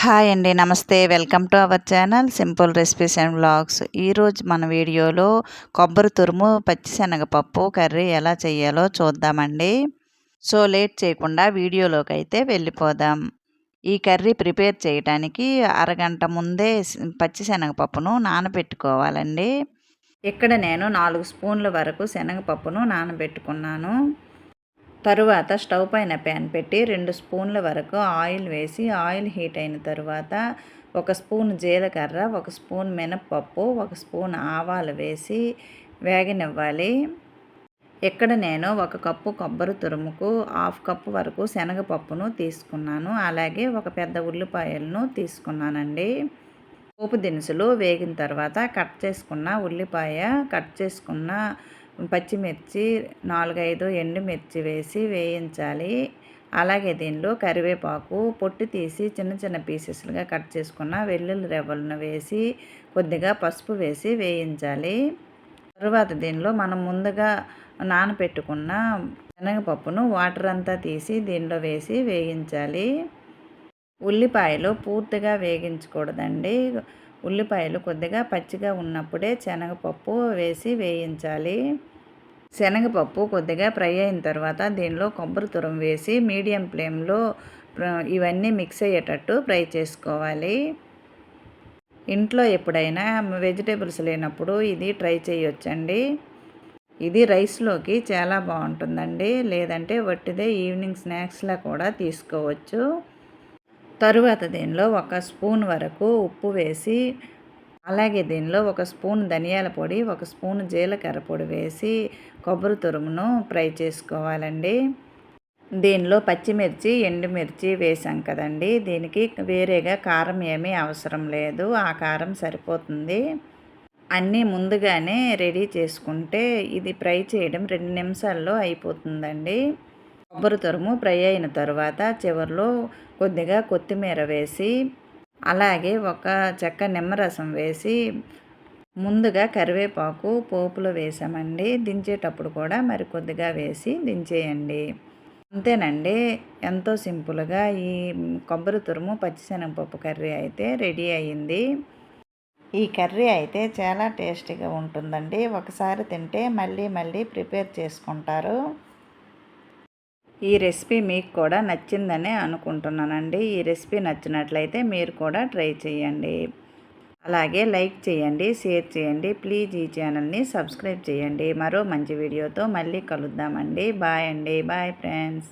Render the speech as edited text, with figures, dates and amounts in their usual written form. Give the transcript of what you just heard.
Hi అండి. నమస్తే. Welcome to our channel simple recipes and vlogs. ఈరోజు మన వీడియోలో కొబ్బరి తురుము, పచ్చిశనగపప్పు కర్రీ ఎలా చేయాలో చూద్దామండి. సో లేట్ చేయకుండా వీడియోలోకి అయితే వెళ్ళిపోదాం. ఈ కర్రీ ప్రిపేర్ చేయడానికి అరగంట ముందే పచ్చిశనగపప్పును నానబెట్టుకోవాలండి. ఇక్కడ నేను 4 స్పూన్ల వరకు శనగపప్పును నానబెట్టుకున్నాను. తరువాత స్టవ్ పైన ప్యాన్ పెట్టి 2 స్పూన్ల వరకు ఆయిల్ వేసి ఆయిల్ హీట్ అయిన తరువాత 1 స్పూన్ జీలకర్ర, 1 స్పూన్ మినప్పప్పు, 1 స్పూన్ ఆవాలు వేసి వేగనివ్వాలి. ఇక్కడ నేను 1 కప్పు కొబ్బరి తురుముకు 1/2 కప్పు వరకు శనగపప్పును తీసుకున్నాను. అలాగే 1 పెద్ద ఉల్లిపాయలను తీసుకున్నానండి. పోపు దినుసులు వేగిన తర్వాత కట్ చేసుకున్న ఉల్లిపాయ, కట్ చేసుకున్న పచ్చిమిర్చి, 4, 5 ఎండుమిర్చి వేసి వేయించాలి. అలాగే దీనిలో కరివేపాకు, పొట్టు తీసి చిన్న చిన్న పీసెస్లుగా కట్ చేసుకున్న వెల్లుల్లి రెబ్బలను వేసి కొద్దిగా పసుపు వేసి వేయించాలి. తరువాత దీనిలో మనం ముందుగా నానబెట్టుకున్న శనగపప్పును వాటర్ అంతా తీసి దీనిలో వేసి వేయించాలి. ఉల్లిపాయలు పూర్తిగా వేగించకూడదండి. ఉల్లిపాయలు కొద్దిగా పచ్చిగా ఉన్నప్పుడే శనగపప్పు వేసి వేయించాలి. శనగపప్పు కొద్దిగా ఫ్రై అయిన తర్వాత దీనిలో కొబ్బరి తురుము వేసి మీడియం ఫ్లేమ్లో ఇవన్నీ మిక్స్ అయ్యేటట్టు ఫ్రై చేసుకోవాలి. ఇంట్లో ఎప్పుడైనా వెజిటేబుల్స్ లేనప్పుడు ఇది ట్రై చేయొచ్చండి. ఇది రైస్లోకి చాలా బాగుంటుందండి. లేదంటే వట్టిదే ఈవినింగ్ స్నాక్స్లా కూడా తీసుకోవచ్చు. తరువాత దీనిలో 1 స్పూన్ వరకు ఉప్పు వేసి, అలాగే దీనిలో 1 స్పూన్ ధనియాల పొడి, 1 స్పూన్ జీలకర్ర పొడి వేసి కొబ్బరి తురుమును ఫ్రై చేసుకోవాలండి. దీనిలో పచ్చిమిర్చి, ఎండుమిర్చి వేసాం కదండి. దీనికి వేరేగా కారం ఏమీ అవసరం లేదు. ఆ కారం సరిపోతుంది. అన్నీ ముందుగానే రెడీ చేసుకుంటే ఇది ఫ్రై చేయడం 2 నిమిషాల్లో అయిపోతుందండి. కొబ్బరి తురుము ఫ్రై అయిన తర్వాత చివరిలో కొద్దిగా కొత్తిమీర వేసి, అలాగే 1 చెక్క నిమ్మరసం వేసి ముందుగా కరివేపాకు పోపులో వేసామండి. దించేటప్పుడు కూడా మరి కొద్దిగా వేసి దించేయండి. అంతేనండి. ఎంతో సింపుల్గా ఈ కొబ్బరి తురుము పచ్చిశనగపప్పు కర్రీ అయితే రెడీ అయ్యింది. ఈ కర్రీ అయితే చాలా టేస్టీగా ఉంటుందండి. ఒకసారి తింటే మళ్ళీ మళ్ళీ ప్రిపేర్ చేసుకుంటారు. ఈ రెసిపీ మీకు కూడా నచ్చిందని అనుకుంటున్నానండి. ఈ రెసిపీ నచ్చినట్లయితే మీరు కూడా ట్రై చేయండి. అలాగే లైక్ చేయండి, షేర్ చేయండి. ప్లీజ్ ఈ ఛానల్ని సబ్స్క్రైబ్ చేయండి. మరో మంచి వీడియోతో మళ్ళీ కలుద్దామండి. బాయ్ అండి. Bye friends.